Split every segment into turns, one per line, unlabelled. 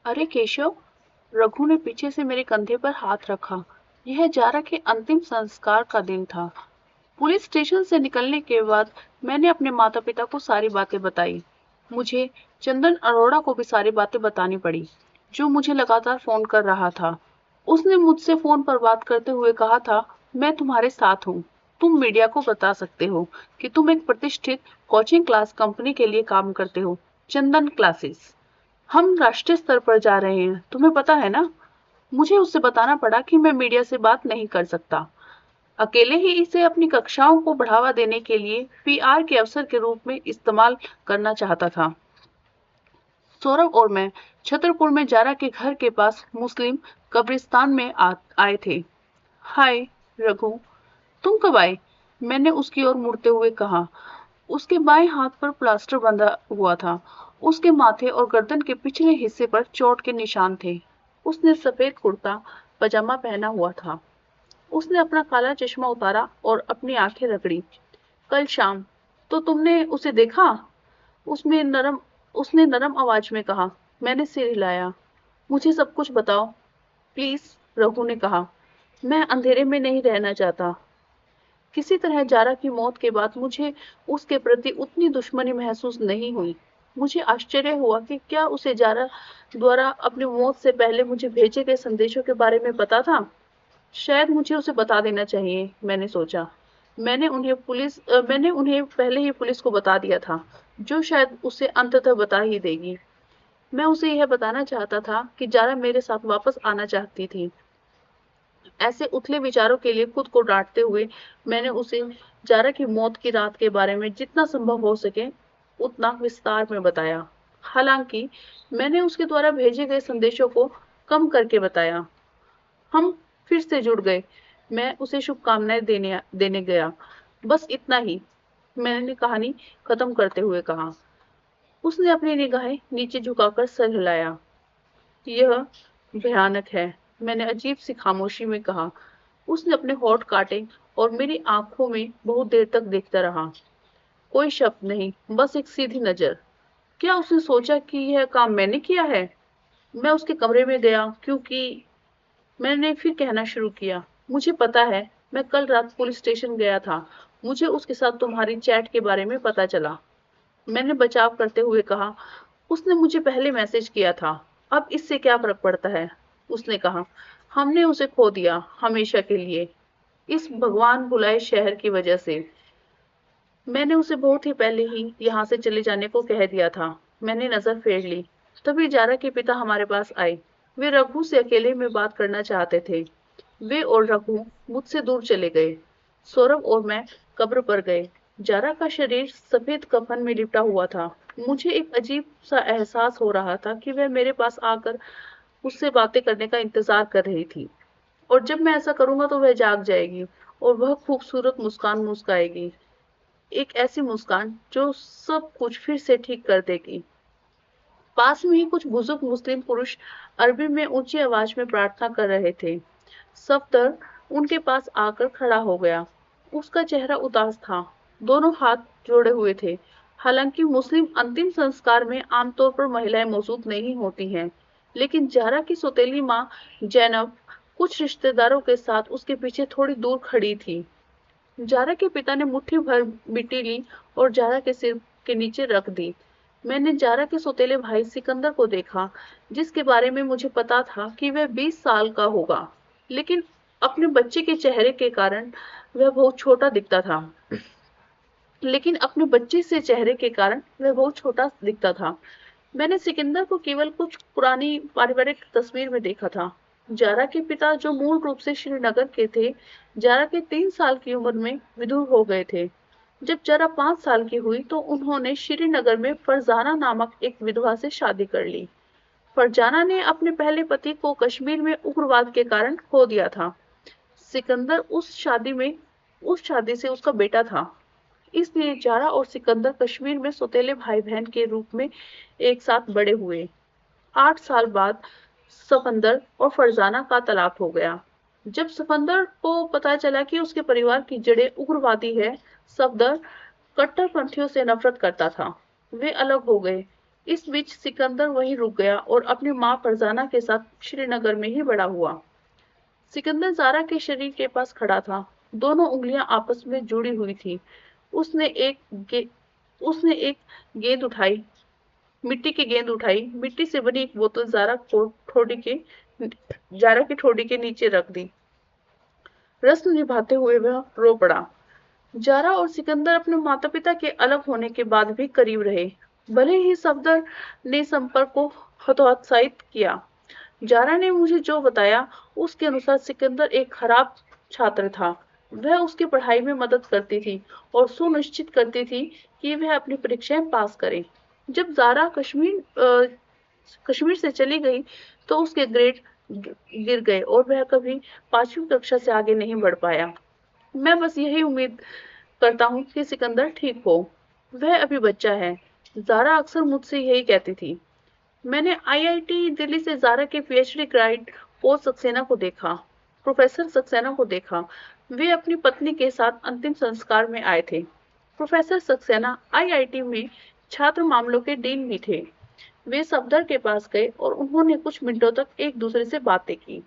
अरे केशव! रघु ने पीछे से मेरे कंधे पर हाथ रखा। यह जारा के अंतिम संस्कार का दिन था। पुलिस स्टेशन से निकलने के बाद मैंने अपने माता पिता को सारी बातें बताई। मुझे चंदन अरोड़ा को भी सारी बातें बतानी पड़ी, जो मुझे लगातार फोन कर रहा था। उसने मुझसे फोन पर बात करते हुए कहा था, मैं तुम्हारे साथ हूँ। तुम मीडिया को बता सकते हो कि तुम एक प्रतिष्ठित कोचिंग क्लास कंपनी के लिए काम करते हो, चंदन क्लासेस। हम राष्ट्रीय स्तर पर जा रहे हैं, तुम्हें पता है ना। मुझे उससे बताना पड़ा कि मैं मीडिया से बात नहीं कर सकता। अकेले ही इसे अपनी कक्षाओं को बढ़ावा देने के लिए पीआर के अवसर के रूप में इस्तेमाल करना चाहता था। सौरभ और मैं छतरपुर में जारा के घर के पास मुस्लिम कब्रिस्तान में आए थे। हाय रघु, तुम कब आए? मैंने उसकी ओर मुड़ते हुए कहा। उसके बाएं हाथ पर प्लास्टर बंधा हुआ था। उसके माथे और गर्दन के पिछले हिस्से पर चोट के निशान थे। उसने सफेद कुर्ता पजामा पहना हुआ था। उसने अपना काला चश्मा उतारा और अपनी आंखें रगड़ी। कल शाम तो तुमने उसे देखा? उसमें नरम उसने नरम आवाज में कहा। मैंने सिर हिलाया। मुझे सब कुछ बताओ प्लीज, रघु ने कहा। मैं अंधेरे में नहीं रहना चाहता। किसी तरह जारा की मौत के बाद मुझे उसके प्रति उतनी दुश्मनी महसूस नहीं हुई। मुझे आश्चर्य हुआ कि क्या उसे जारा द्वारा अपनी मौत से पहले मुझे भेजे गए संदेशों के बारे में पता था। शायद मुझे उसे बता देना चाहिए, मैंने सोचा। मैंने उन्हें पहले ही पुलिस को बता दिया था, जो शायद उसे अंततः बता ही देगी। मैं उसे यह बताना चाहता था कि जारा मेरे साथ वापस आना चाहती थी। ऐसे उथले विचारों के लिए खुद को डांटते हुए मैंने उसे जारा की मौत की रात के बारे में जितना संभव हो सके उतना विस्तार में बताया। हालांकि मैंने उसके द्वारा भेजे गए संदेशों को कम करके बताया। हम फिर से जुड़ गए। मैं उसे शुभकामनाएं देने गया। बस इतना ही, मैंने कहानी खत्म करते हुए कहा। उसने अपनी निगाहें नीचे झुकाकर सर हिलाया। यह भयानक है, मैंने अजीब सी खामोशी में कहा। उसने अपने होंठ काटे और मेरी आंखों में बहुत देर तक देखता रहा। कोई शब्द नहीं, बस एक सीधी नजर। क्या उसने सोचा कि यह काम मैंने किया है? मैं उसके कमरे में गया क्योंकि मैंने फिर कहना शुरू किया। मुझे पता है, मैं कल रात पुलिस स्टेशन गया था। मुझे उसके साथ तुम्हारी चैट के बारे में पता चला। मैंने बचाव करते हुए कहा। उसने मुझे पहले मैसेज किया था। अब इससे क्या फर्क पड़ता है? उसने कहा। हमने उसे खो दिया, हमेशा के लिए, इस भगवान बुलाए शहर की वजह से। मैंने उसे बहुत ही पहले ही यहाँ से चले जाने को कह दिया था। मैंने नजर फेर ली। तभी जारा के पिता हमारे पास आए। वे रघु से अकेले में बात करना चाहते थे। वे और रघु मुझसे दूर चले गए। सौरभ और मैं कब्र पर गए। जारा का शरीर सफेद कफन में लिपटा हुआ था। मुझे एक अजीब सा एहसास हो रहा था कि वह मेरे पास आकर उससे बातें करने का इंतजार कर रही थी, और जब मैं ऐसा करूंगा तो वह जाग जाएगी और वह खूबसूरत मुस्कान मुस्काएगी। एक ऐसी मुस्कान जो सब कुछ फिर से ठीक कर देगी। पास में ही कुछ बुजुर्ग मुस्लिम पुरुष अरबी में ऊंची आवाज में प्रार्थना कर रहे थे। सफदर उनके पास आकर खड़ा हो गया। उसका चेहरा उदास था। दोनों हाथ जोड़े हुए थे। हालांकि मुस्लिम अंतिम संस्कार में आमतौर पर महिलाएं मौजूद नहीं होती हैं, लेकिन जारा की सौतेली माँ जैनब कुछ रिश्तेदारों के साथ उसके पीछे थोड़ी दूर खड़ी थी। जारा के पिता ने मुट्ठी भर मिट्टी ली और जारा के सिर के नीचे रख दी। मैंने जारा के सौतेले भाई सिकंदर को देखा, जिसके बारे में मुझे पता था कि वह 20 साल का होगा, लेकिन अपने बच्चे के चेहरे के कारण वह बहुत छोटा दिखता था। लेकिन अपने बच्चे से चेहरे के कारण वह बहुत छोटा दिखता था। मैंने सिकंदर को केवल कुछ पुरानी पारिवारिक तस्वीर में देखा था। जारा के पिता, जो मूल रूप से श्रीनगर के थे, जारा के 3 साल की उम्र में विधुर हो गए थे। जब जारा 5 साल की हुई तो उन्होंने श्रीनगर में फरजाना नामक एक विधवा से शादी कर ली। फरजाना ने अपने पहले पति को कश्मीर में उग्रवाद के कारण खो दिया था। सिकंदर उस शादी से उसका बेटा था। इसलिए जारा और सिकंदर कश्मीर में सौतेले भाई बहन के रूप में एक साथ बड़े हुए। 8 साल बाद सफंदर और फरजाना का तलाक हो गया। जब सफंदर को पता चला कि उसके परिवार की जड़ें उग्रवादी है, सफदर कट्टरपंथियों से नफरत करता था। वे अलग हो गए। इस बीच सिकंदर वहीं रुक गया और अपनी माँ फरजाना के साथ श्रीनगर में ही बड़ा हुआ। सिकंदर ज़ारा के शरीर के पास खड़ा था। दोनों उंगलियां आपस में जुड़ी हुई थी। उसने एक गे, उसने एक गेंद उठाई, मिट्टी की गेंद उठाई, मिट्टी से बनी एक बोतल ज़ारा की ठोड़ी के नीचे रख दी। रस्म निभाते हुए वह रो पड़ा। ज़ारा और सिकंदर अपने माता-पिता के अलग होने के बाद भी करीब रहे। भले ही सफदर ने संपर्क को हतोत्साहित किया। ज़ारा ने मुझे जो बताया, उसके अनुसार सिकंदर एक खराब छात्र था। वह उसकी पढ़ाई में मदद करती थी और सुनिश्चित करती थी कि वह अपनी परीक्षाएं पास करे। जब ज़ारा कश्मीर से चली गई, तो उसके ग्रेड गिर गए और वह कभी 5वीं कक्षा से आगे नहीं बढ़ पाया। मैं बस यही उम्मीद करता हूँ कि सिकंदर ठीक हो। वह अभी बच्चा है। ज़ारा अक्सर मुझसे यही कहती थी। मैंने आईआईटी दिल्ली से ज़ारा के पीएचडी गाइड प्रोफेसर सक्सेना को देखा। वे अपनी पत्नी के साथ अंतिम संस्कार में आए थे। प्रोफेसर सक्सेना आईआईटी में छात्र मामलों के डीन भी थे। वे सफदर के पास गए और उन्होंने कुछ मिनटों तक एक दूसरे से बातें की।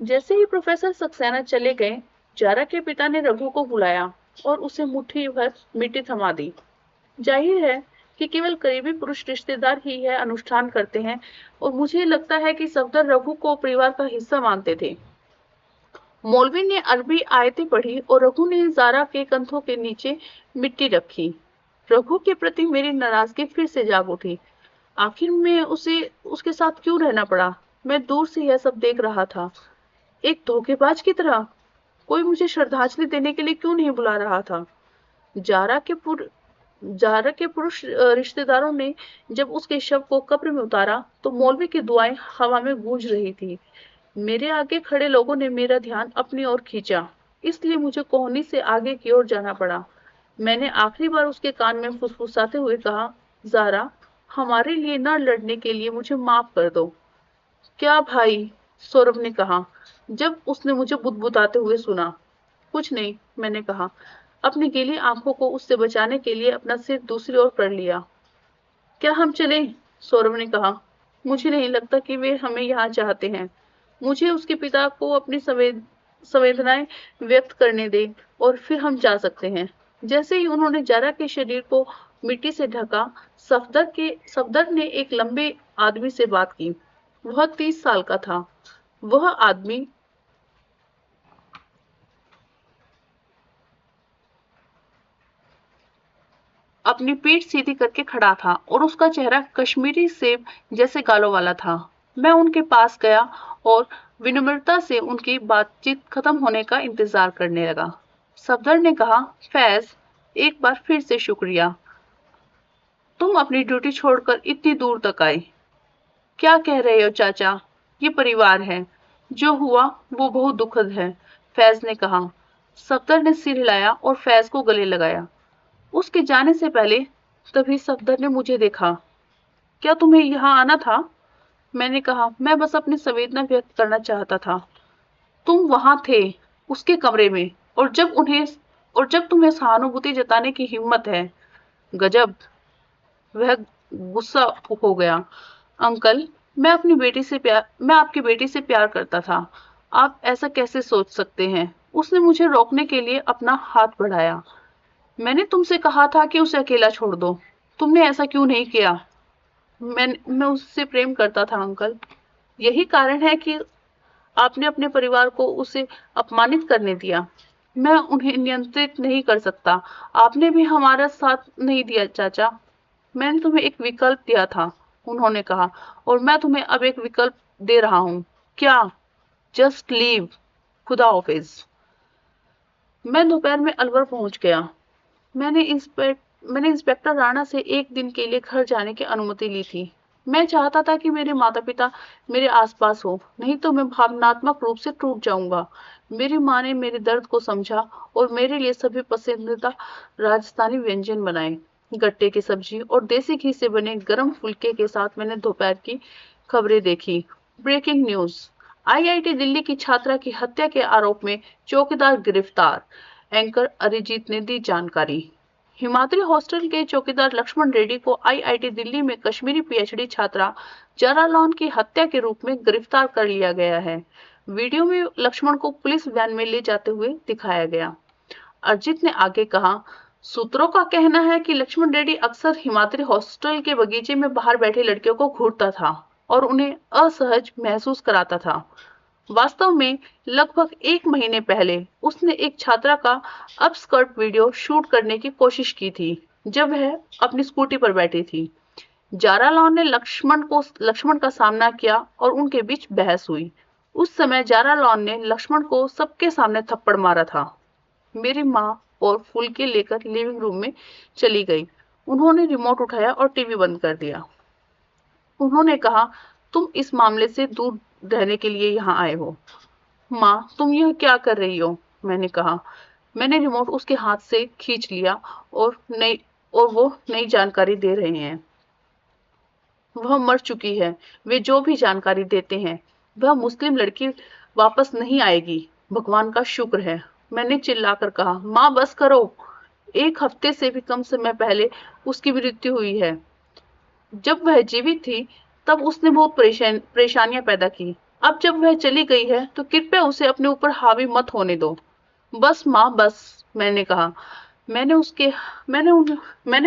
जैसे ही प्रोफेसर सक्सेना चले गए, ज़ारा के पिता ने रघु को बुलाया और उसे मुट्ठी भर मिट्टी थमा दी। जाहिर है कि केवल करीबी पुरुष रिश्तेदार ही यह अनुष्ठान करते हैं और मुझे लगता है कि सफदर रघु को परिवार का हिस्सा मानते थे। मौलवी ने अरबी आयतें पढ़ी और रघु ने ज़ारा के कंधों के नीचे मिट्टी रखी। रघु के प्रति मेरी नाराजगी फिर से जाग उठी। आखिर में उसे उसके साथ क्यों रहना पड़ा? मैं दूर से यह सब देख रहा था, एक धोखेबाज की तरह। कोई मुझे श्रद्धांजलि देने के लिए क्यों नहीं बुला रहा था? ज़ारा के पुरुष रिश्तेदारों ने जब उसके शव को कब्र में उतारा, तो मौलवी की दुआएं हवा में गूंज रही थी। मेरे आगे खड़े लोगों ने मेरा ध्यान अपनी ओर खींचा, इसलिए मुझे कोहनी से आगे की ओर जाना पड़ा। मैंने आखिरी बार उसके कान में फुसफुसाते हुए कहा, ज़ारा, हमारे लिए न लड़ने के लिए मुझे माफ कर दो। क्या भाई? सौरभ ने कहा, जब उसने मुझे बुदबुदाते हुए सुना। कुछ नहीं, मैंने कहा, अपनी गीली आंखों को उससे बचाने के लिए अपना सिर दूसरी ओर कर लिया। क्या हम चलें? सौरभ ने कहा, मुझे नहीं लगता कि वे हमें यहाँ चाहते हैं। मुझे उसके पिता को अपनी संवेदनाएं व्यक्त करने दे और फिर हम जा सकते हैं। जैसे ही उन्होंने ज़ारा के शरीर को मिट्टी से ढका, सफदर ने एक लंबे आदमी से बात की। वह 30 साल का था। वह आदमी अपनी पीठ सीधी करके खड़ा था और उसका चेहरा कश्मीरी सेब जैसे गालों वाला था। मैं उनके पास गया और विनम्रता से उनकी बातचीत खत्म होने का इंतजार करने लगा। सफदर ने कहा, फैज, एक बार फिर से शुक्रिया। तुम अपनी ड्यूटी छोड़कर इतनी दूर तक आए। क्या कह रहे हो चाचा? ये परिवार है। जो हुआ वो बहुत दुखद है, फैज ने कहा। सफदर ने सिर हिलाया और फैज को गले लगाया। उसके जाने से पहले तभी सफदर ने मुझे देखा। क्या तुम्हें यहाँ आना था? मैंने कहा, मैं बस अपनी संवेदना व्यक्त करना चाहता था। तुम वहां थे, उसके कमरे में, और जब तुम्हें सहानुभूति जताने की हिम्मत है। गजब। वह गुस्सा हो गया। अंकल, मैं आपकी बेटी से प्यार करता था। आप ऐसा कैसे सोच सकते हैं? उसने मुझे रोकने के लिए अपना हाथ बढ़ाया। मैंने तुमसे कहा था कि उसे अकेला छोड़ दो। तुमने ऐसा क्यों नहीं किया? मैं उससे प्रेम करता था अंकल। यही कारण है कि आपने अपने परिवार को उसे अपमानित करने दिया। मैं उन्हें नियंत्रित नहीं कर सकता। आपने भी हमारा साथ नहीं दिया चाचा। मैंने तुम्हें एक विकल्प दिया था, उन्होंने कहा, और मैं तुम्हें अब एक विकल्प दे रहा हूँ। क्या? Just leave. खुदा हाफिज। मैं दोपहर में अलवर पहुंच गया। मैंने इंस्पेक्टर राणा से एक दिन के लिए घर जाने की अनुमति ली थी। मैं चाहता था कि मेरे माता-पिता मेरे आसपास हो, नहीं तो मैं भावनात्मक रूप से टूट जाऊंगा। मेरी माँ ने मेरे दर्द को समझा और मेरे लिए सभी पसंदीदा राजस्थानी व्यंजन बनाए। गट्टे की सब्जी और देसी घी से बने गरम फुलके के साथ मैंने दोपहर की खबरें देखी। Breaking news. आईआईटी दिल्ली की छात्रा की हत्या के आरोप में चौकीदार गिरफ्तार। एंकर अरिजीत ने दी जानकारी। हिमाद्री हॉस्टल के चौकीदार लक्ष्मण रेड्डी को आईआईटी दिल्ली में कश्मीरी पीएचडी छात्रा जारा लॉन की हत्या के रूप में गिरफ्तार कर लिया गया है। वीडियो में लक्ष्मण को पुलिस वैन में ले जाते हुए दिखाया गया। अरिजीत ने आगे कहा, सूत्रों का कहना है कि लक्ष्मण रेड्डी अक्सर हिमाद्री हॉस्टल के बगीचे में बाहर बैठी लड़कियों को घूरता था और उन्हें असहज महसूस कराता था। वास्तव में लगभग 1 महीने पहले उसने एक छात्रा का अपस्कर्ट वीडियो शूट करने की कोशिश की थी जब वह अपनी स्कूटी पर बैठी थी। जारा लॉन ने लक्ष्मण का सामना किया और उनके बीच बहस हुई। उस समय जारा लॉन ने लक्ष्मण को सबके सामने थप्पड़ मारा था। मेरी माँ और फुलके लेकर लिविंग रूम में चली गई। उन्होंने रिमोट उठाया और टीवी बंद कर दिया। उन्होंने कहा, तुम इस मामले से दूर रहने के लिए यहाँ आए हो। माँ, तुम यह क्या कर रही हो? मैंने कहा। मैंने रिमोट उसके हाथ से खींच लिया और वो नई जानकारी दे रहे हैं। वह मर चुकी है। वे जो भी जानकारी देते हैं, वह मुस्लिम लड़की वापस नहीं आएगी। भगवान का शुक्र है। मैंने चिल्लाकर कहा, माँ बस करो। 1 हफ्ते से भी कम समय पहले उसकी मृत्यु हुई है। जब वह जीवित थी तब उसने बहुत परेशानियां पैदा की। अब जब वह चली गई है तो कृपया उसे अपने ऊपर हावी मत होने दो। बस माँ बस, मैंने कहा। मैंने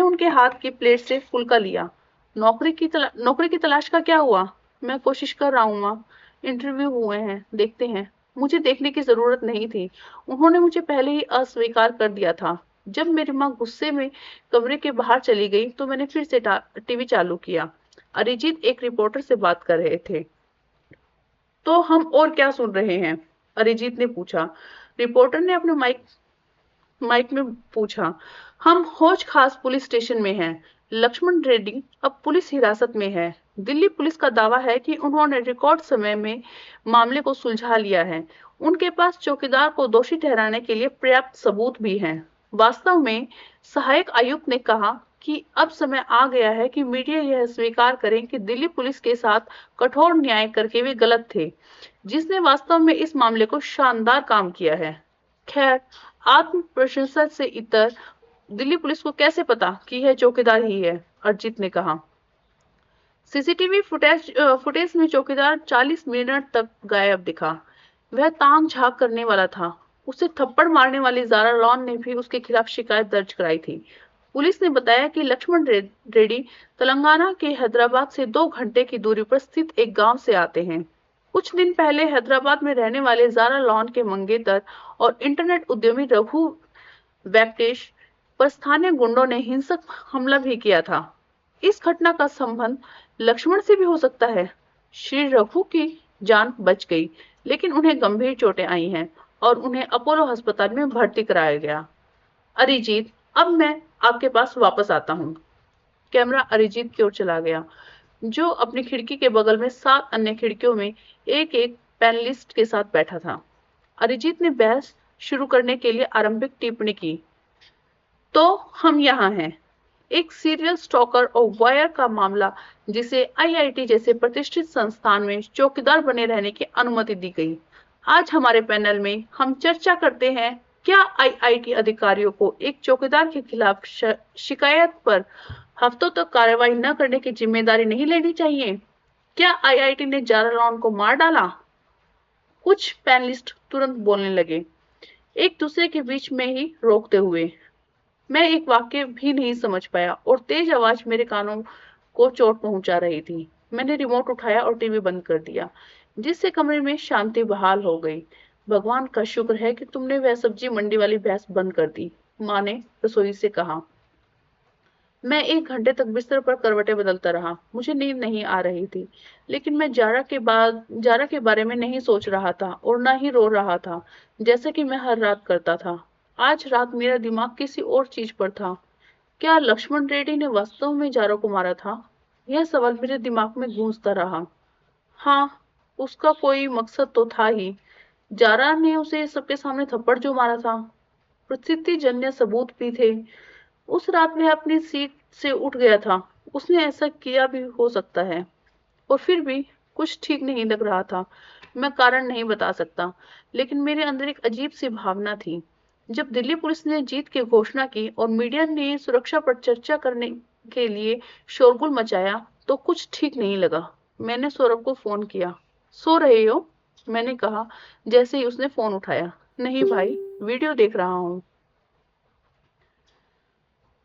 उनके हाथ की प्लेट से फुल्का लिया। नौकरी की तलाश का क्या हुआ? मैं कोशिश कर रहा हूँ माँ। इंटरव्यू हुए हैं, देखते हैं। मुझे देखने की जरूरत नहीं थी। उन्होंने मुझे पहले ही अस्वीकार कर दिया था। जब मेरी माँ गुस्से में कमरे के बाहर चली गई तो मैंने फिर से टीवी चालू किया। अरिजीत एक रिपोर्टर से बात कर रहे थे। तो हम और क्या सुन रहे हैं? अरिजीत ने पूछा। रिपोर्टर ने अपने माइक में पूछा। हम हौज खास पुलिस स्टेशन में हैं। लक्ष्मण रेड्डी अब पुलिस हिरासत में है। दिल्ली पुलिस का दावा है कि उन्होंने रिकॉर्ड समय में मामले को सुलझा लिया है। उनके पास चौकीदार को दोषी ठहराने के लिए पर्याप्त सबूत भी हैं। वास्तव में सहायक आयुक्त ने कहा कि अब समय आ गया है कि मीडिया यह स्वीकार करें कि दिल्ली पुलिस के साथ कठोर न्याय करके वे गलत थे, जिसने वास्तव में इस मामले को शानदार काम किया है। खैर, आत्म प्रशंसा से इतर दिल्ली पुलिस को कैसे पता कि यह चौकीदार ही है? अरिजीत ने कहा। सीसीटीवी फुटेज में चौकीदार 40 मिनट तक गायब दिखा। वह ताक झांक करने वाला था। उसे थप्पड़ मारने वाली जारा लॉन ने भी उसके खिलाफ शिकायत दर्ज कराई थी। पुलिस ने बताया कि लक्ष्मण रेड्डी तेलंगाना के हैदराबाद से 2 घंटे की दूरी पर स्थित एक गांव से आते हैं। कुछ दिन पहले हैदराबाद में रहने वाले जारा लॉन के मंगेतर और इंटरनेट उद्यमी रघु वेंकटेश पर स्थानीय गुंडों ने हिंसक हमला भी किया था। इस घटना का संबंध लक्ष्मण से भी हो सकता है। श्री रघु की जान बच गई, लेकिन उन्हें गंभीर चोटें आई हैं और उन्हें अपोलो अस्पताल में भर्ती कराया गया। अरिजीत, अब मैं आपके पास वापस आता हूँ। कैमरा अरिजीत की ओर चला गया, जो अपनी खिड़की के बगल में 7 अन्य खिड़कियों में एक एक पैनलिस्ट के साथ बैठा था। अरिजीत ने बहस शुरू करने के लिए आरंभिक टिप्पणी की। तो हम यहाँ हैं, एक सीरियल स्टॉकर और वायर का मामला, जिसे आईआईटी जैसे प्रतिष्ठित संस्थान में चौकीदार बने रहने की अनुमति दी गई। आज हमारे पैनल में हम चर्चा करते हैं, क्या आईआईटी अधिकारियों को एक चौकीदार के खिलाफ शिकायत पर हफ्तों तक कार्रवाई न करने की जिम्मेदारी नहीं लेनी चाहिए? क्या आईआईटी ने जारा लॉन को मार डाला? कुछ पैनलिस्ट तुरंत बोलने लगे, एक दूसरे के बीच में ही रोकते हुए। मैं एक वाक्य भी नहीं समझ पाया और तेज आवाज मेरे कानों को चोट पहुंचा रही थी। मैंने रिमोट उठाया और टीवी बंद कर दिया, जिससे कमरे में शांति बहाल हो गई। भगवान का शुक्र है कि तुमने वह सब्जी मंडी वाली बहस बंद कर दी, माँ ने रसोई से कहा। मैं 1 घंटे तक बिस्तर पर करवटें बदलता रहा। मुझे नींद नहीं आ रही थी, लेकिन मैं जारा के बारे में नहीं सोच रहा था और न ही रो रहा था, जैसा कि मैं हर रात करता था। आज रात मेरा दिमाग किसी और चीज पर था। क्या लक्ष्मण रेड्डी ने वास्तव में जारा को मारा था? यह सवाल मेरे दिमाग में गूंजता रहा। हाँ, उसका कोई मकसद तो था ही। जारा ने उसे सबके सामने थप्पड़ जो मारा था, प्रकृतिजन्य सबूत भी थे। उस रात वह अपनी सीट से उठ गया था। उसने ऐसा किया भी हो सकता है, और फिर भी कुछ ठीक नहीं लग रहा था। मैं कारण नहीं बता सकता, लेकिन मेरे अंदर एक अजीब सी भावना थी, जब दिल्ली पुलिस ने जीत की घोषणा की और मीडिया ने सुरक्षा पर चर्चा करने के लिए शोरगुल मचाया तो कुछ ठीक नहीं लगा। मैंने सौरभ को फोन किया। सो रहे हो? मैंने कहा जैसे ही उसने फोन उठाया। नहीं भाई, वीडियो देख रहा हूँ।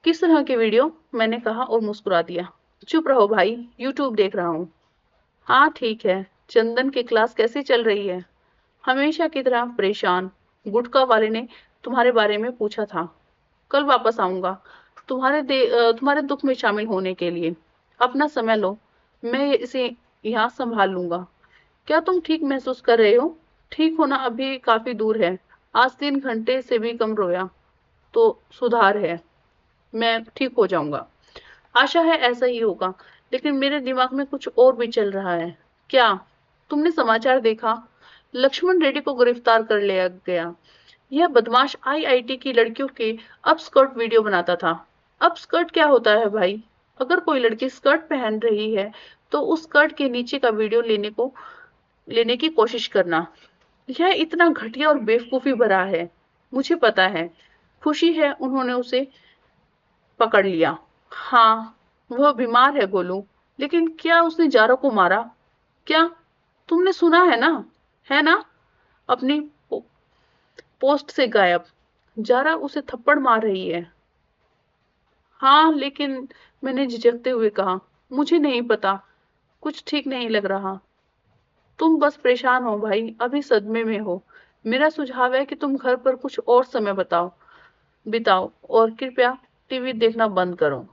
किस तरह की वीडियो? मैंने कहा और मुस्कुरा दिया। चुप रहो भाई, यूट्यूब देख रहा हूँ। हाँ ठीक है। चंदन की क्लास कैसी चल रही है? हमेशा की तरह परेशान। गुटखा वाले ने तुम्हारे बारे में पूछा था। कल वापस आऊंगा तुम्हारे दुख में शामिल होने के लिए। अपना समय लो, मैं इसे यहाँ संभाल लूंगा। क्या तुम ठीक महसूस कर रहे हो? ठीक होना अभी काफी दूर है। आज 3 घंटे से भी कम रोया तो सुधार है। मैं ठीक हो जाऊंगा। आशा है ऐसा ही होगा, लेकिन मेरे दिमाग में कुछ और भी चल रहा है। क्या? तुमने समाचार देखा? लक्ष्मण रेड्डी को गिरफ्तार कर लिया गया। यह बदमाश आईआईटी की लड़कियों के अपस्कर्ट वीडियो बनाता था। अपस्कर्ट क्या होता है भाई? अगर कोई लड़की स्कर्ट पहन रही है तो उस स्कर्ट के नीचे का वीडियो लेने की कोशिश करना, यह इतना घटिया और बेवकूफी भरा है। मुझे पता है। खुशी है उन्होंने उसे पकड़ लिया। हाँ, वह बीमार है गोलू, लेकिन क्या उसने जारा को मारा? क्या? तुमने सुना है ना? है ना? अपनी पोस्ट से गायब। जारा उसे थप्पड़ मार रही है। हाँ, लेकिन मैंने झिझकते हुए कहा, मुझे नहीं पता, कुछ ठीक नहीं लग रहा। तुम बस परेशान हो भाई, अभी सदमे में हो। मेरा सुझाव है कि तुम घर पर कुछ और समय बिताओ और कृपया टीवी देखना बंद करो।